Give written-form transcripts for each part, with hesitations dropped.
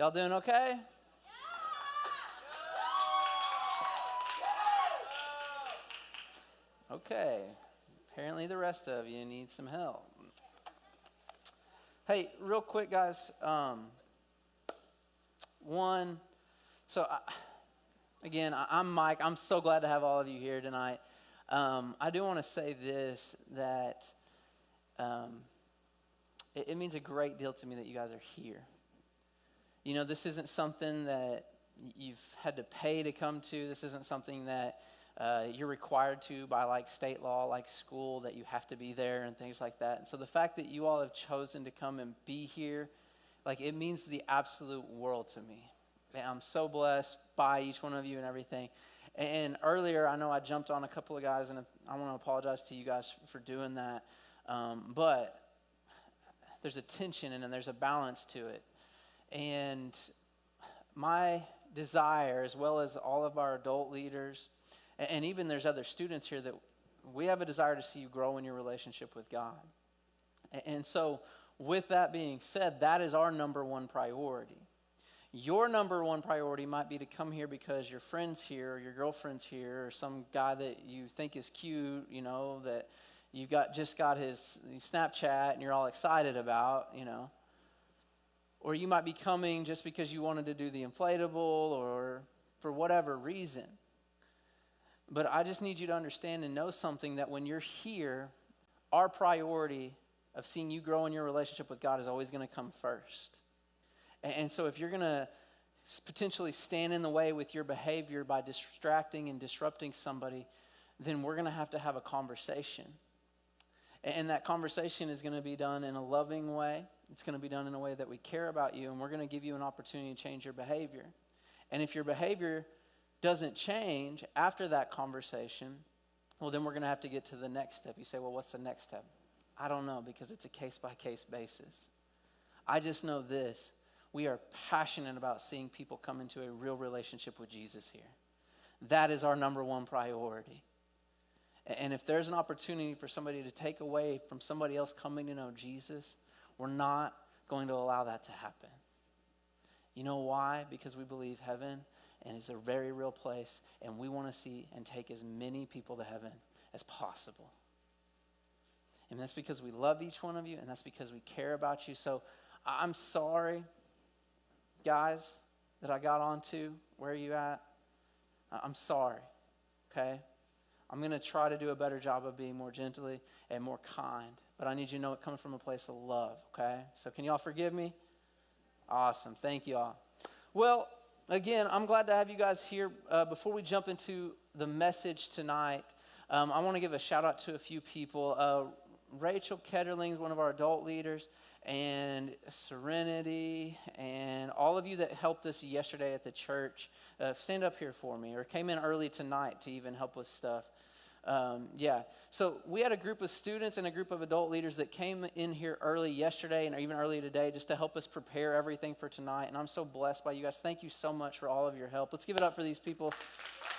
Y'all doing okay? Okay. Apparently the rest of you need some help. Hey, real quick, guys. I'm Mike. I'm so glad to have all of you here tonight. I do want to say this, that it means a great deal to me that you guys are here. You know, this isn't something that you've had to pay to come to. This isn't something that you're required to by like state law, like school, that you have to be there and things like that. And so the fact that you all have chosen to come and be here, like, it means the absolute world to me. And I'm so blessed by each one of you and everything. And earlier, I know I jumped on a couple of guys, and I want to apologize to you guys for doing that. But there's a tension and there's a balance to it. And my desire, as well as all of our adult leaders, and even there's other students here, that we have a desire to see you grow in your relationship with God. And so with that being said, that is our number one priority. Your number one priority might be to come here because your friend's here, or your girlfriend's here, or some guy that you think is cute, you know, that you've just got his Snapchat and you're all excited about, you know. Or you might be coming just because you wanted to do the inflatable, or for whatever reason. But I just need you to understand and know something, that when you're here, our priority of seeing you grow in your relationship with God is always going to come first. And so if you're going to potentially stand in the way with your behavior by distracting and disrupting somebody, then we're going to have a conversation. And that conversation is going to be done in a loving way. It's going to be done in a way that we care about you, and we're going to give you an opportunity to change your behavior. And if your behavior doesn't change after that conversation, well, then we're going to have to get to the next step. You say, well, what's the next step? I don't know, because it's a case-by-case basis. I just know this. We are passionate about seeing people come into a real relationship with Jesus here. That is our number one priority. And if there's an opportunity for somebody to take away from somebody else coming to know Jesus, we're not going to allow that to happen. You know why? Because we believe heaven and is a very real place, and we want to see and take as many people to heaven as possible. And that's because we love each one of you, and that's because we care about you. So I'm sorry, guys, that I got onto where you at. I'm sorry, okay? I'm going to try to do a better job of being more gently and more kind. But I need you to know it comes from a place of love, okay? So can y'all forgive me? Awesome. Thank y'all. Well, again, I'm glad to have you guys here. Before we jump into the message tonight, I want to give a shout out to a few people. Rachel Ketterling is one of our adult leaders, and Serenity, and all of you that helped us yesterday at the church. Stand up here for me, or came in early tonight to even help with stuff. So we had a group of students and a group of adult leaders that came in here early yesterday and even early today just to help us prepare everything for tonight. And I'm so blessed by you guys. Thank you so much for all of your help. Let's give it up for these people.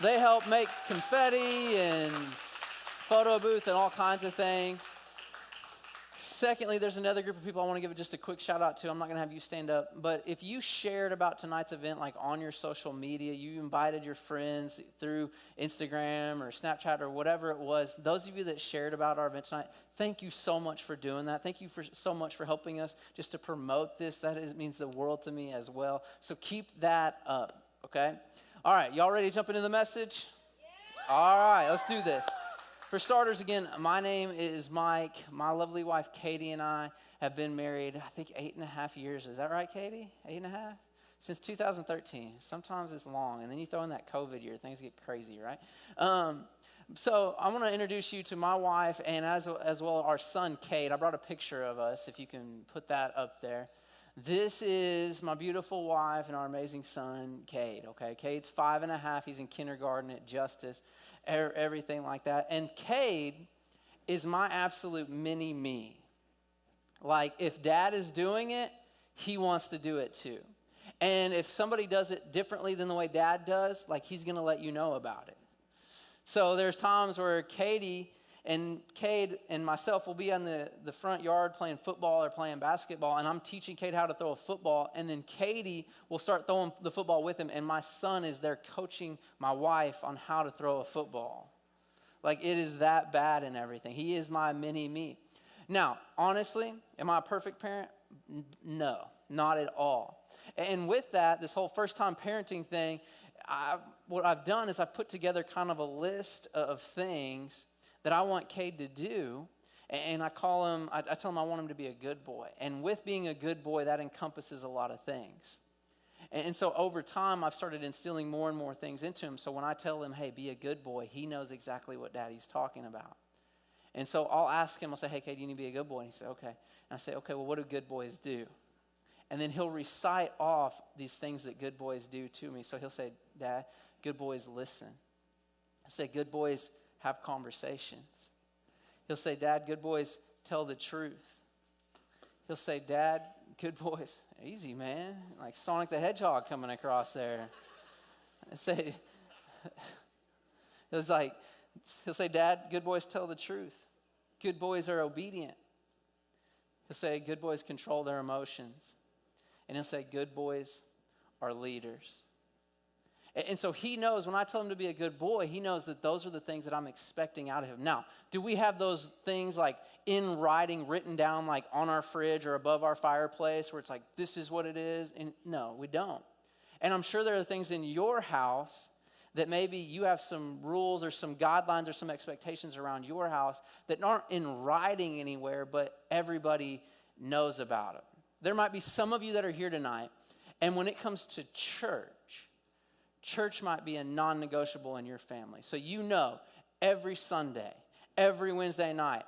They help make confetti and photo booth and all kinds of things. Secondly, there's another group of people I want to give just a quick shout out to. I'm not going to have you stand up, but if you shared about tonight's event, like on your social media, you invited your friends through Instagram or Snapchat or whatever it was, those of you that shared about our event tonight, thank you so much for doing that. Thank you so much for helping us just to promote this. Means the world to me as well. So keep that up, okay? All right, y'all ready to jump into the message? Yeah. All right, let's do this. For starters, again, my name is Mike. My lovely wife, Katie, and I have been married, I think, 8.5 years. Is that right, Katie? 8.5? Since 2013. Sometimes it's long. And then you throw in that COVID year, things get crazy, right? So I want to introduce you to my wife and as well our son, Cade. I brought a picture of us, if you can put that up there. This is my beautiful wife and our amazing son, Cade, okay? Cade's 5.5. He's in kindergarten at Justice. Everything like that. And Cade is my absolute mini me. Like, if dad is doing it, he wants to do it too. And if somebody does it differently than the way dad does, like, he's going to let you know about it. So there's times where Katie And Cade and myself will be on the front yard playing football or playing basketball, and I'm teaching Cade how to throw a football, and then Katie will start throwing the football with him, and my son is there coaching my wife on how to throw a football. Like, it is that bad and everything. He is my mini-me. Now, honestly, am I a perfect parent? No, not at all. And with that, this whole first-time parenting thing, what I've done is I've put together kind of a list of things that I want Cade to do, and I tell him I want him to be a good boy. And with being a good boy, that encompasses a lot of things. And so over time, I've started instilling more and more things into him. So when I tell him, hey, be a good boy, he knows exactly what Daddy's talking about. And so I'll ask him, I'll say, hey, Cade, you need to be a good boy. And he said, okay. And I say, okay, well, what do good boys do? And then he'll recite off these things that good boys do to me. So he'll say, Dad, good boys listen. I say, good boys have conversations. He'll say, Dad, good boys tell the truth. He'll say, Dad, good boys, easy, man. Like Sonic the Hedgehog coming across there. I say, he'll say, Dad, good boys tell the truth. Good boys are obedient. He'll say, good boys control their emotions. And he'll say, good boys are leaders. And so he knows when I tell him to be a good boy, he knows that those are the things that I'm expecting out of him. Now, do we have those things like in writing, written down like on our fridge or above our fireplace where it's like, this is what it is? And no, we don't. And I'm sure there are things in your house that maybe you have some rules or some guidelines or some expectations around your house that aren't in writing anywhere, but everybody knows about them. There might be some of you that are here tonight, and when it comes to church might be a non-negotiable in your family. So you know every Sunday, every Wednesday night,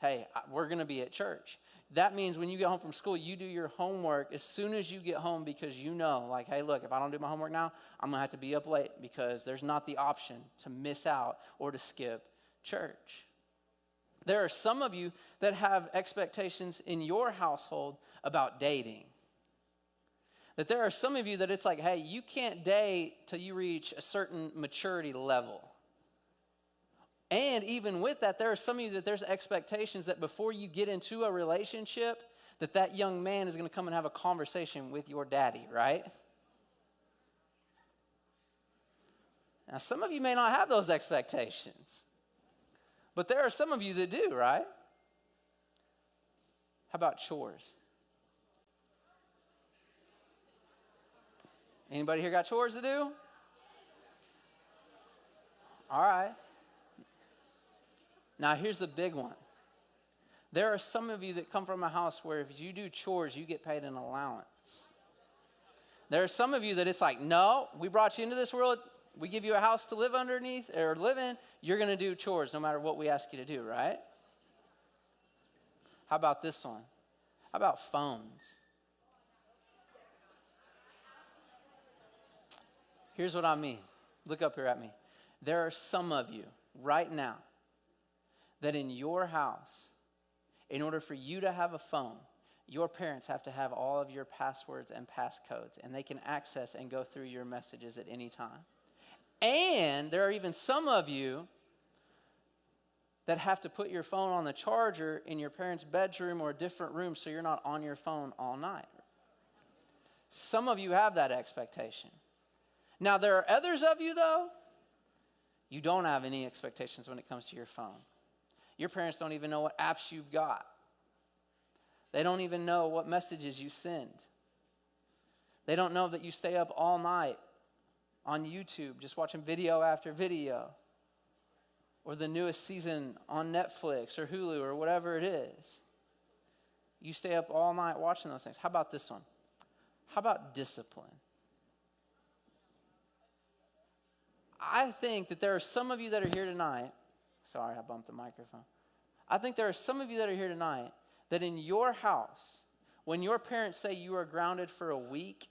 hey, we're going to be at church. That means when you get home from school, you do your homework as soon as you get home because you know, like, hey, look, if I don't do my homework now, I'm going to have to be up late because there's not the option to miss out or to skip church. There are some of you that have expectations in your household about dating. That there are some of you that it's like, hey, you can't date till you reach a certain maturity level. And even with that, there are some of you that there's expectations that before you get into a relationship, that young man is going to come and have a conversation with your daddy, right? Now, some of you may not have those expectations. But there are some of you that do, right? How about chores? Anybody here got chores to do? All right. Now, here's the big one. There are some of you that come from a house where if you do chores, you get paid an allowance. There are some of you that it's like, no, we brought you into this world. We give you a house to live underneath or live in. You're going to do chores no matter what we ask you to do, right? How about this one? How about phones? Here's what I mean. Look up here at me. There are some of you right now that in your house, in order for you to have a phone, your parents have to have all of your passwords and passcodes, and they can access and go through your messages at any time. And there are even some of you that have to put your phone on the charger in your parents' bedroom or a different room so you're not on your phone all night. Some of you have that expectation. Now, there are others of you, though, you don't have any expectations when it comes to your phone. Your parents don't even know what apps you've got. They don't even know what messages you send. They don't know that you stay up all night on YouTube just watching video after video, or the newest season on Netflix or Hulu or whatever it is. You stay up all night watching those things. How about this one? How about discipline? I think that there are some of you that are here tonight. Sorry, I bumped the microphone. I think there are some of you that are here tonight that in your house, when your parents say you are grounded for a week,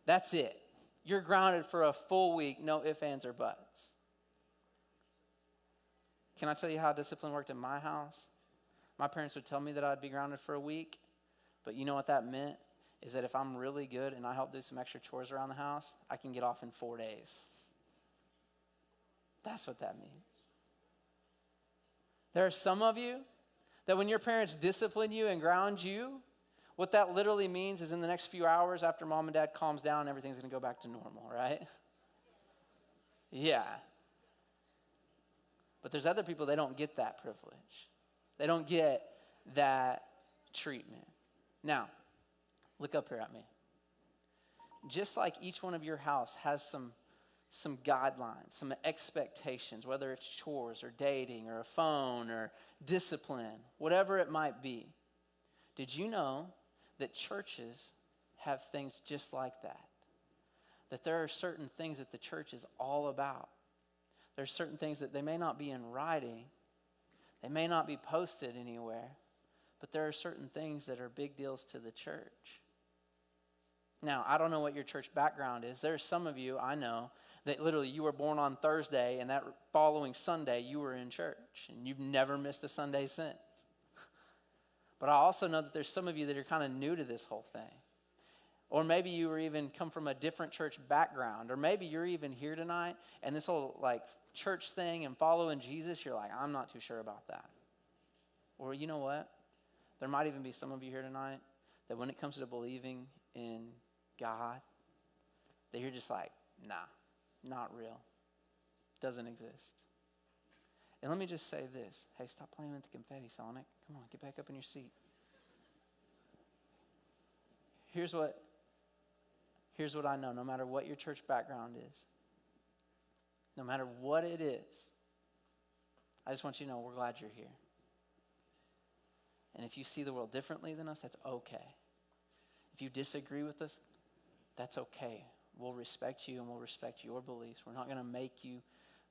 that's it. You're grounded for a full week, no ifs, ands, or buts. Can I tell you how discipline worked in my house? My parents would tell me that I'd be grounded for a week, but you know what that meant? Is that if I'm really good and I help do some extra chores around the house, I can get off in 4 days. That's what that means. There are some of you that when your parents discipline you and ground you, what that literally means is in the next few hours after mom and dad calms down, everything's going to go back to normal, right? Yeah. But there's other people, they don't get that privilege. They don't get that treatment. Now, look up here at me. Just like each one of your house has some guidelines, some expectations, whether it's chores or dating or a phone or discipline, whatever it might be. Did you know that churches have things just like that? That there are certain things that the church is all about. There's certain things that they may not be in writing, they may not be posted anywhere, but there are certain things that are big deals to the church. Now, I don't know what your church background is. There's some of you, I know, that literally you were born on Thursday and that following Sunday you were in church and you've never missed a Sunday since. But I also know that there's some of you that are kind of new to this whole thing. Or maybe you were even come from a different church background. Or maybe you're even here tonight and this whole like church thing and following Jesus, you're like, I'm not too sure about that. Or you know what? There might even be some of you here tonight that when it comes to believing in God, that you're just like, nah, not real. Doesn't exist. And let me just say this. Hey, stop playing with the confetti, Sonic. Come on, get back up in your seat. Here's what I know. No matter what your church background is, no matter what it is, I just want you to know we're glad you're here. And if you see the world differently than us, that's okay. If you disagree with us, that's okay. We'll respect you and we'll respect your beliefs. We're not going to make you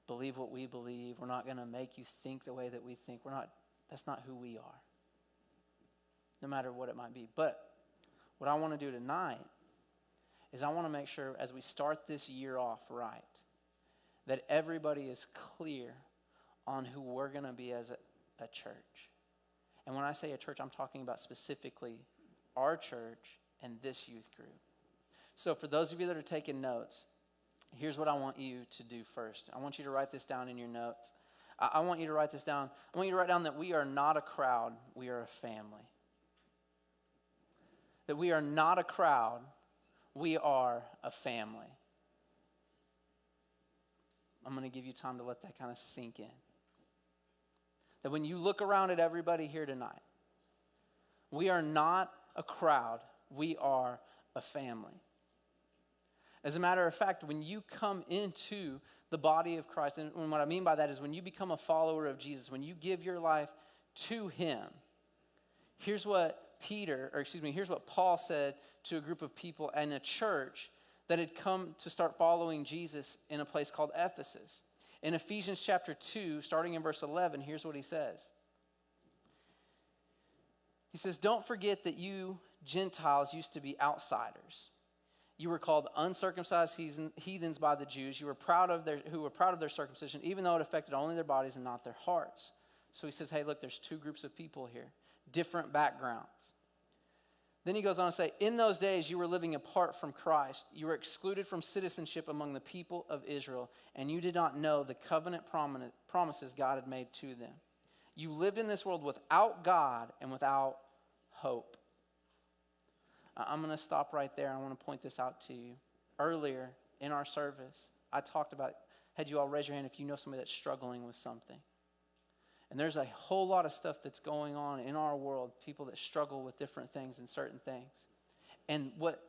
believe what we believe. We're not going to make you think the way that we think. That's not who we are. No matter what it might be. But what I want to do tonight is I want to make sure as we start this year off right, that everybody is clear on who we're going to be as a church. And when I say a church, I'm talking about specifically our church and this youth group. So for those of you that are taking notes, here's what I want you to do first. I want you to write this down in your notes. I want you to write this down. I want you to write down that we are not a crowd, we are a family. That we are not a crowd, we are a family. I'm going to give you time to let that kind of sink in. That when you look around at everybody here tonight, we are not a crowd, we are a family. As a matter of fact, when you come into the body of Christ, and what I mean by that is when you become a follower of Jesus, when you give your life to him, here's what Paul said to a group of people in a church that had come to start following Jesus in a place called Ephesus. In Ephesians chapter 2, starting in verse 11, here's what he says. He says, "Don't forget that you Gentiles used to be outsiders. You were called uncircumcised heathens by the Jews. You were who were proud of their circumcision, even though it affected only their bodies and not their hearts." So he says, hey, look, there's two groups of people here, different backgrounds. Then he goes on to say, "In those days you were living apart from Christ. You were excluded from citizenship among the people of Israel, and you did not know the covenant promises God had made to them. You lived in this world without God and without hope." I'm going to stop right there. I want to point this out to you. Earlier in our service, I talked about, had you all raise your hand if you know somebody that's struggling with something. And there's a whole lot of stuff that's going on in our world, people that struggle with different things and certain things. And what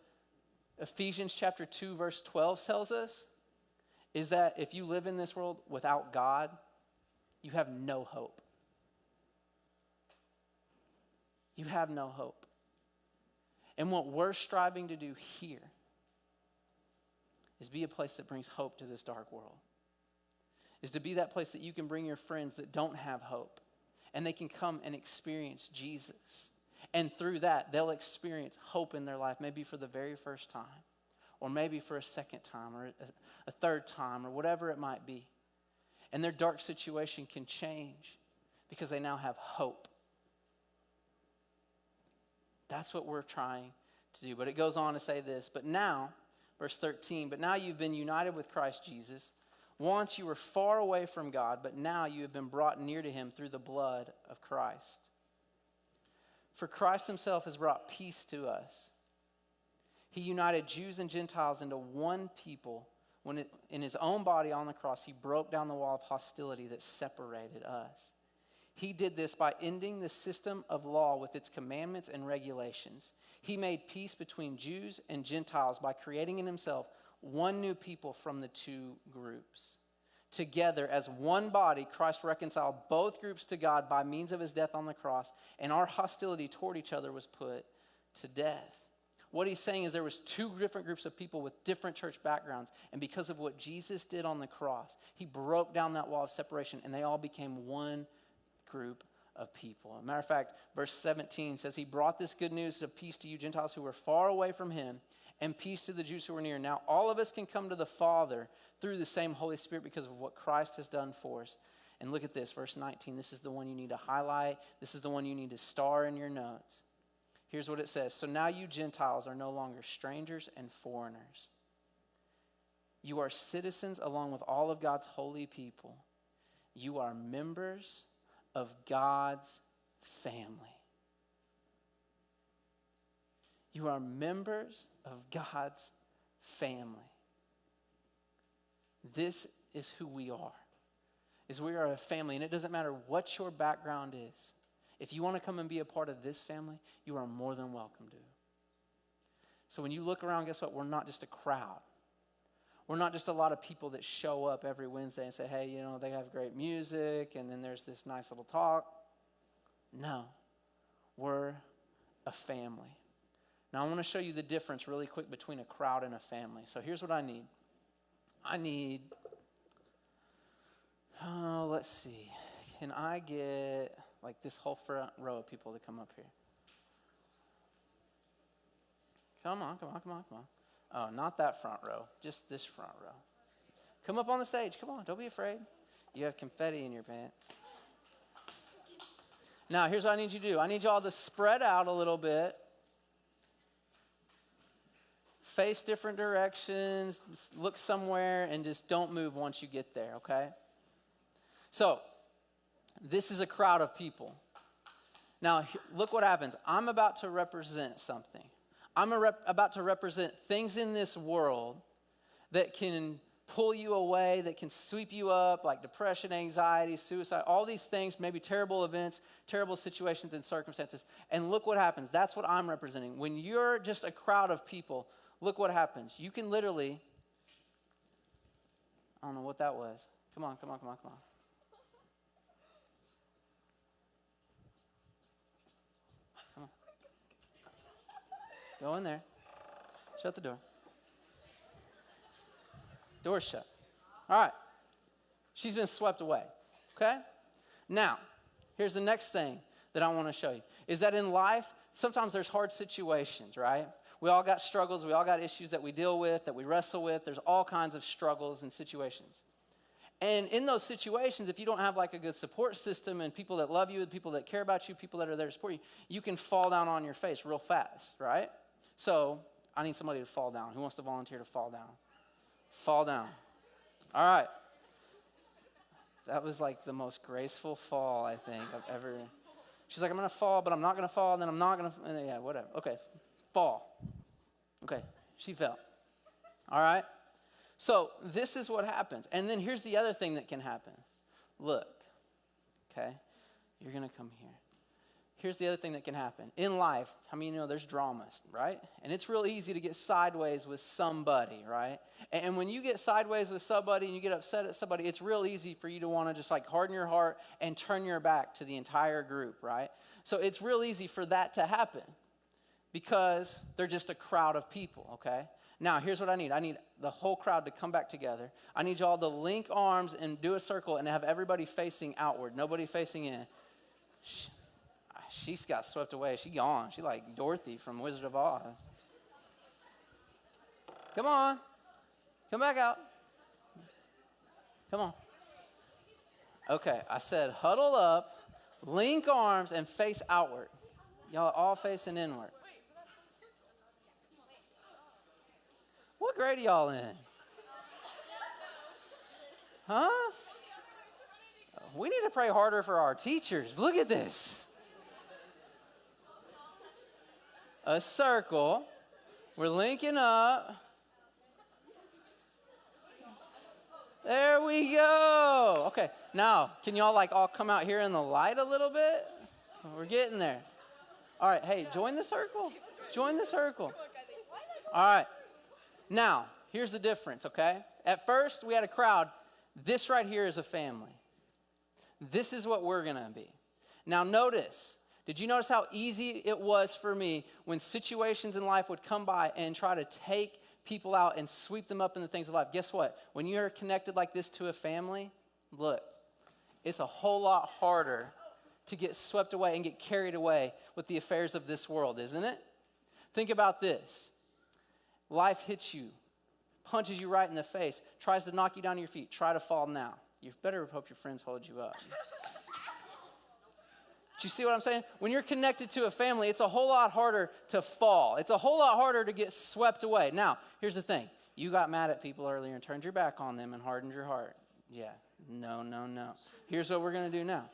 Ephesians chapter 2 verse 12 tells us is that if you live in this world without God, you have no hope. You have no hope. And what we're striving to do here is be a place that brings hope to this dark world. Is to be that place that you can bring your friends that don't have hope, and they can come and experience Jesus. And through that, they'll experience hope in their life, maybe for the very first time, or maybe for a second time, or a third time, or whatever it might be. And their dark situation can change because they now have hope. That's what we're trying to do. But it goes on to say this, "But now," verse 13, "but now you've been united with Christ Jesus. Once you were far away from God, but now you have been brought near to him through the blood of Christ. For Christ himself has brought peace to us. He united Jews and Gentiles into one people when in his own body on the cross, he broke down the wall of hostility that separated us. He did this by ending the system of law with its commandments and regulations. He made peace between Jews and Gentiles by creating in himself one new people from the two groups. Together, as one body, Christ reconciled both groups to God by means of his death on the cross, and our hostility toward each other was put to death. What he's saying is there was two different groups of people with different church backgrounds, and because of what Jesus did on the cross, he broke down that wall of separation, and they all became one group of people. As a matter of fact, verse 17 says, he brought this good news of peace to you Gentiles who were far away from him, and peace to the Jews who were near. Now all of us can come to the Father through the same Holy Spirit because of what Christ has done for us. And look at this, verse 19. This is the one you need to highlight. This is the one you need to star in your notes. Here's what it says. So now you Gentiles are no longer strangers and foreigners. You are citizens along with all of God's holy people. You are members of God's family. You are members of God's family. This is who we are. Is we are a family, and it doesn't matter what your background is. If you want to come and be a part of this family, you are more than welcome to. So when you look around, guess what? We're not just a crowd. We're not just a lot of people that show up every Wednesday and say, hey, you know, they have great music, and then there's this nice little talk. No, we're a family. Now, I want to show you the difference really quick between a crowd and a family. So here's what I need. Let's see. Can I get like this whole front row of people to come up here? Come on. Oh, not that front row, just this front row. Come up on the stage. Come on, don't be afraid. You have confetti in your pants. Now, here's what I need you to do. I need you all to spread out a little bit. Face different directions, look somewhere, and just don't move once you get there, okay? So, this is a crowd of people. Now, look what happens. I'm about to represent something. I'm about to represent things in this world that can pull you away, that can sweep you up, like depression, anxiety, suicide, all these things, maybe terrible events, terrible situations and circumstances. And look what happens. That's what I'm representing. When you're just a crowd of people, look what happens. You can literally, I don't know what that was. Come on. Go in there. Shut the door. Door's shut. All right. She's been swept away. Okay? Now, here's the next thing that I want to show you. Is that in life, sometimes there's hard situations, right? We all got struggles. We all got issues that we deal with, that we wrestle with. There's all kinds of struggles and situations. And in those situations, if you don't have like a good support system and people that love you, people that care about you, people that are there to support you, you can fall down on your face real fast, right? So I need somebody to fall down. Who wants to volunteer to fall down? Fall down. All right. That was like the most graceful fall, I think, I've ever. She's like, I'm going to fall, but I'm not going to fall, and then I'm not going to, yeah, whatever. Okay, fall. Okay, she fell. All right. So this is what happens. And then here's the other thing that can happen. Look, okay, you're going to come here. Here's the other thing that can happen. In life, how many of you know there's dramas, right? And it's real easy to get sideways with somebody, right? And when you get sideways with somebody and you get upset at somebody, it's real easy for you to want to just like harden your heart and turn your back to the entire group, right? So it's real easy for that to happen because they're just a crowd of people, okay? Now, here's what I need. I need the whole crowd to come back together. I need y'all to link arms and do a circle and have everybody facing outward, nobody facing in. She's got swept away. She gone. She like Dorothy from Wizard of Oz. Come on. Come back out. Come on. Okay, I said huddle up, link arms, and face outward. Y'all all facing inward. What grade are y'all in? Huh? We need to pray harder for our teachers. Look at this. A circle. We're linking up. There we go. Okay, now, can y'all like all come out here in the light a little bit? We're getting there. All right, hey, join the circle. Join the circle. All right. Now, here's the difference, okay? At first, we had a crowd. This right here is a family. This is what we're going to be. Now, notice. Did you notice how easy it was for me when situations in life would come by and try to take people out and sweep them up in the things of life? Guess what? When you're connected like this to a family, look, it's a whole lot harder to get swept away and get carried away with the affairs of this world, isn't it? Think about this. Life hits you, punches you right in the face, tries to knock you down to your feet. Try to fall now. You better hope your friends hold you up. Do you see what I'm saying? When you're connected to a family, it's a whole lot harder to fall. It's a whole lot harder to get swept away. Now, here's the thing. You got mad at people earlier and turned your back on them and hardened your heart. Yeah, no. Here's what we're going to do now.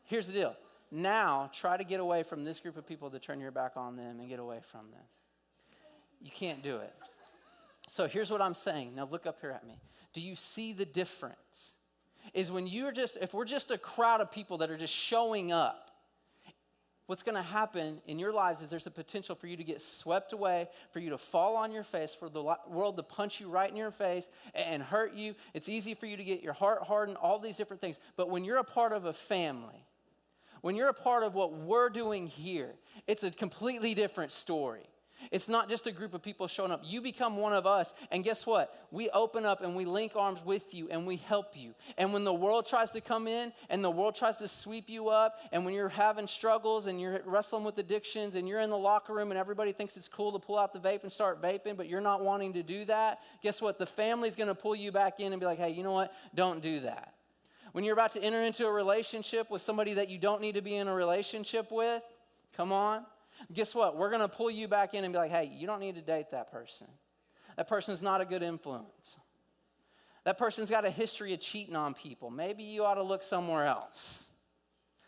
Here's the deal. Now, try to get away from this group of people that turn your back on them and get away from them. You can't do it. So here's what I'm saying. Now look up here at me. Do you see the difference? Is when if we're just a crowd of people that are just showing up, what's going to happen in your lives is there's a potential for you to get swept away, for you to fall on your face, for the world to punch you right in your face and hurt you. It's easy for you to get your heart hardened, all these different things. But when you're a part of a family, when you're a part of what we're doing here, it's a completely different story. It's not just a group of people showing up. You become one of us, and guess what? We open up and we link arms with you and we help you. And when the world tries to come in and the world tries to sweep you up, and when you're having struggles and you're wrestling with addictions and you're in the locker room and everybody thinks it's cool to pull out the vape and start vaping, but you're not wanting to do that, guess what? The family's going to pull you back in and be like, hey, you know what? Don't do that. When you're about to enter into a relationship with somebody that you don't need to be in a relationship with, come on. Guess what? We're going to pull you back in and be like, hey, you don't need to date that person. That person's not a good influence. That person's got a history of cheating on people. Maybe you ought to look somewhere else.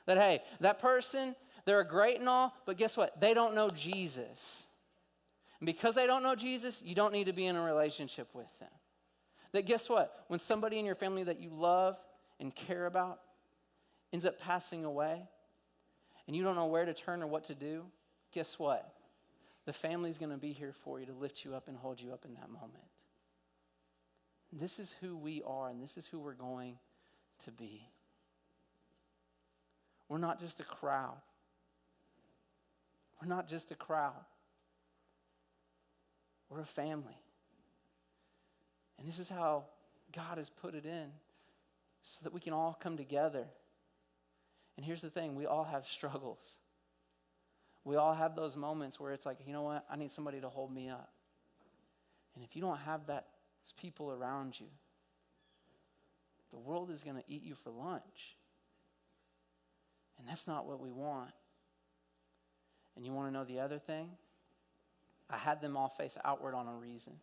That, hey, that person, they're great and all, but guess what? They don't know Jesus. And because they don't know Jesus, you don't need to be in a relationship with them. That guess what? When somebody in your family that you love and care about ends up passing away and you don't know where to turn or what to do, guess what? The family's going to be here for you to lift you up and hold you up in that moment. This is who we are, and this is who we're going to be. We're not just a crowd. We're not just a crowd. We're a family. And this is how God has put it in so that we can all come together. And here's the thing, we all have struggles. We all have those moments where it's like, you know what? I need somebody to hold me up. And if you don't have those people around you, the world is going to eat you for lunch. And that's not what we want. And you want to know the other thing? I had them all face outward on a reason.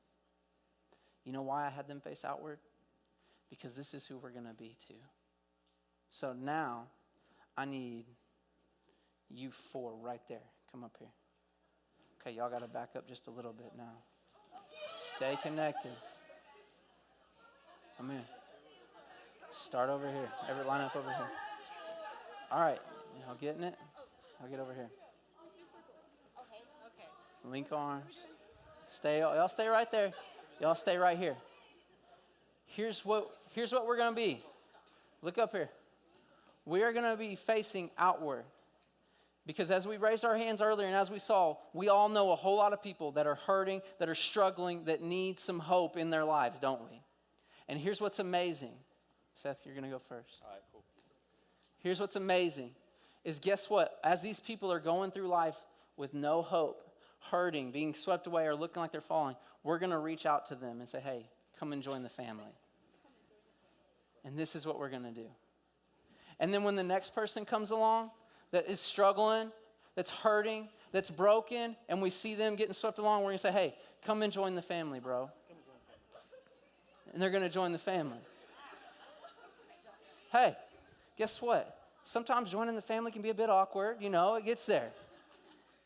You know why I had them face outward? Because this is who we're going to be too. So now, I need you four right there. Come up here. Okay, y'all got to back up just a little bit now. Stay connected. Come here. Start over here. Every line up over here. All right. Y'all getting it? I'll get over here. Okay. Link arms. Y'all stay right there. Y'all stay right here. Here's what we're going to be. Look up here. We are going to be facing outward. Because as we raised our hands earlier and as we saw, we all know a whole lot of people that are hurting, that are struggling, that need some hope in their lives, don't we? And here's what's amazing. Seth, you're going to go first. All right, cool. Here's what's amazing is guess what? As these people are going through life with no hope, hurting, being swept away, or looking like they're falling, we're going to reach out to them and say, hey, come and join the family. And this is what we're going to do. And then when the next person comes along, that is struggling, that's hurting, that's broken, and we see them getting swept along, we're going to say, hey, come and join the family, bro. And they're going to join the family. Hey, guess what? Sometimes joining the family can be a bit awkward. It gets there.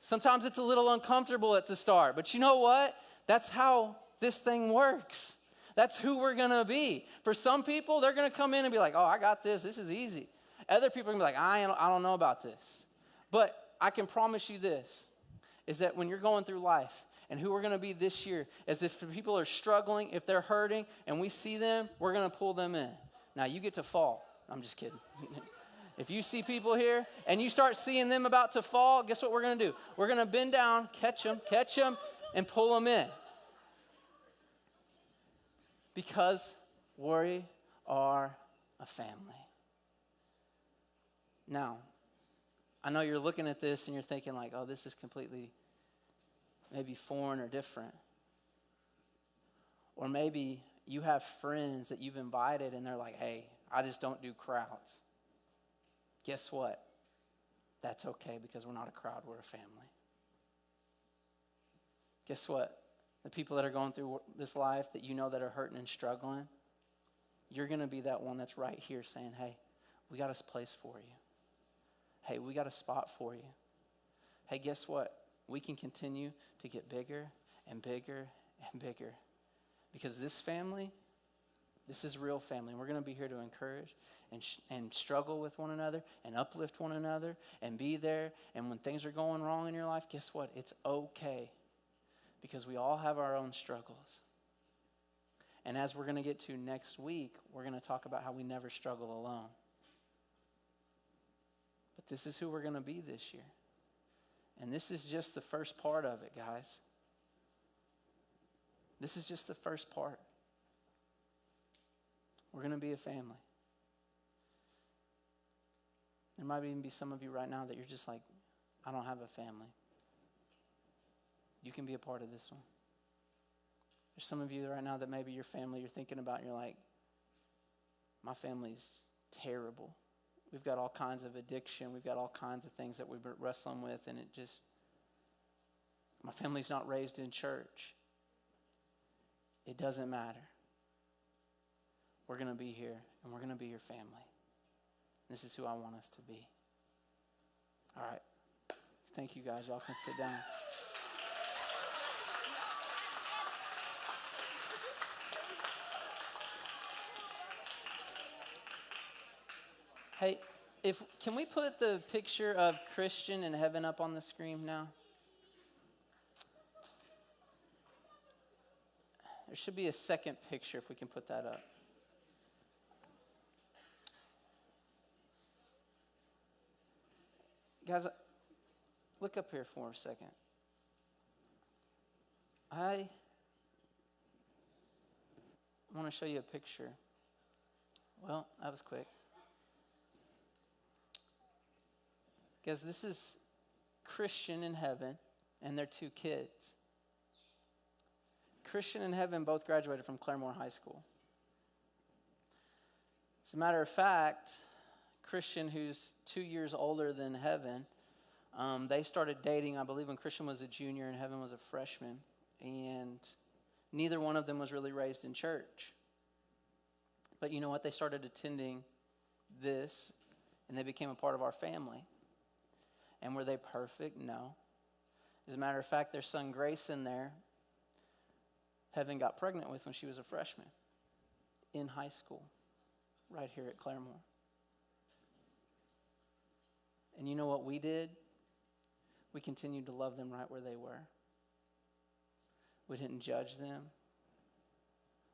Sometimes it's a little uncomfortable at the start. But you know what? That's how this thing works. That's who we're going to be. For some people, they're going to come in and be like, oh, I got this. This is easy. Other people are going to be like, I don't know about this. But I can promise you this, is that when you're going through life, and who we're going to be this year, is if people are struggling, if they're hurting, and we see them, we're going to pull them in. Now, you get to fall. I'm just kidding. If you see people here, and you start seeing them about to fall, guess what we're going to do? We're going to bend down, catch them, and pull them in. Because we are a family. Now, I know you're looking at this and you're thinking like, oh, this is completely maybe foreign or different. Or maybe you have friends that you've invited and they're like, hey, I just don't do crowds. Guess what? That's okay because we're not a crowd, we're a family. Guess what? The people that are going through this life that you know that are hurting and struggling, you're going to be that one that's right here saying, hey, we got a place for you. Hey, we got a spot for you. Hey, guess what? We can continue to get bigger and bigger and bigger. Because this family, this is real family. We're going to be here to encourage and struggle with one another and uplift one another and be there. And when things are going wrong in your life, guess what? It's okay. Because we all have our own struggles. And as we're going to get to next week, we're going to talk about how we never struggle alone. But this is who we're going to be this year. And this is just the first part of it, guys. This is just the first part. We're going to be a family. There might even be some of you right now that you're just like, I don't have a family. You can be a part of this one. There's some of you right now that maybe your family you're thinking about and you're like, my family's terrible. We've got all kinds of addiction. We've got all kinds of things that we've been wrestling with, and my family's not raised in church. It doesn't matter. We're going to be here, and we're going to be your family. This is who I want us to be. All right. Thank you, guys. Y'all can sit down. Hey, can we put the picture of Christian in heaven up on the screen now? There should be a second picture if we can put that up. Guys, look up here for a second. I want to show you a picture. Well, that was quick. Guys, this is Christian in heaven and their two kids. Christian and heaven both graduated from Claremore High School. As a matter of fact, Christian, who's 2 years older than heaven, they started dating, I believe, when Christian was a junior and heaven was a freshman. And neither one of them was really raised in church. But you know what? They started attending this, and they became a part of our family. And were they perfect? No. As a matter of fact, their son Grayson there, heaven got pregnant with when she was a freshman in high school, right here at Claremore. And you know what we did? We continued to love them right where they were. We didn't judge them.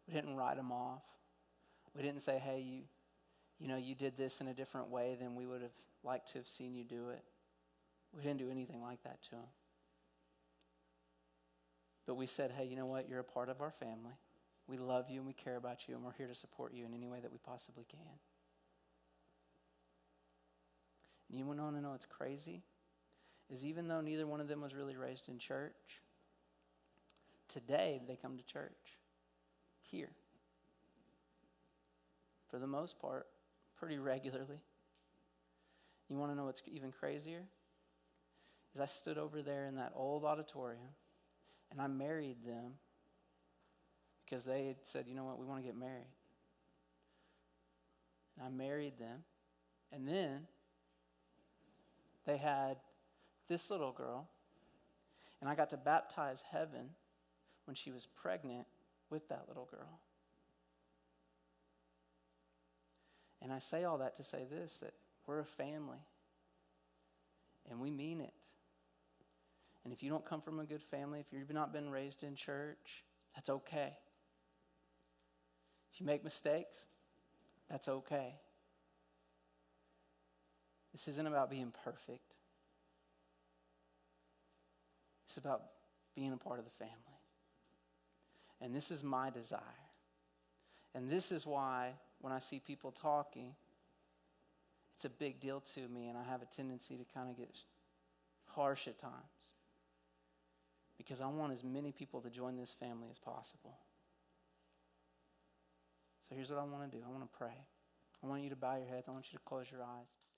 We didn't write them off. We didn't say, hey, you did this in a different way than we would have liked to have seen you do it. We didn't do anything like that to them. But we said, hey, you know what? You're a part of our family. We love you and we care about you and we're here to support you in any way that we possibly can. And you want to know what's crazy? Is even though neither one of them was really raised in church, today they come to church here. For the most part, pretty regularly. You want to know what's even crazier? Is I stood over there in that old auditorium and I married them because they had said, you know what, we want to get married. and I married them. And then they had this little girl, and I got to baptize Heaven when she was pregnant with that little girl. And I say all that to say this, that we're a family, and we mean it. And if you don't come from a good family, if you've not been raised in church, that's okay. If you make mistakes, that's okay. This isn't about being perfect. It's about being a part of the family. And this is my desire. And this is why when I see people talking, it's a big deal to me, and I have a tendency to kind of get harsh at times. Because I want as many people to join this family as possible. So here's what I want to do. I want to pray. I want you to bow your heads. I want you to close your eyes.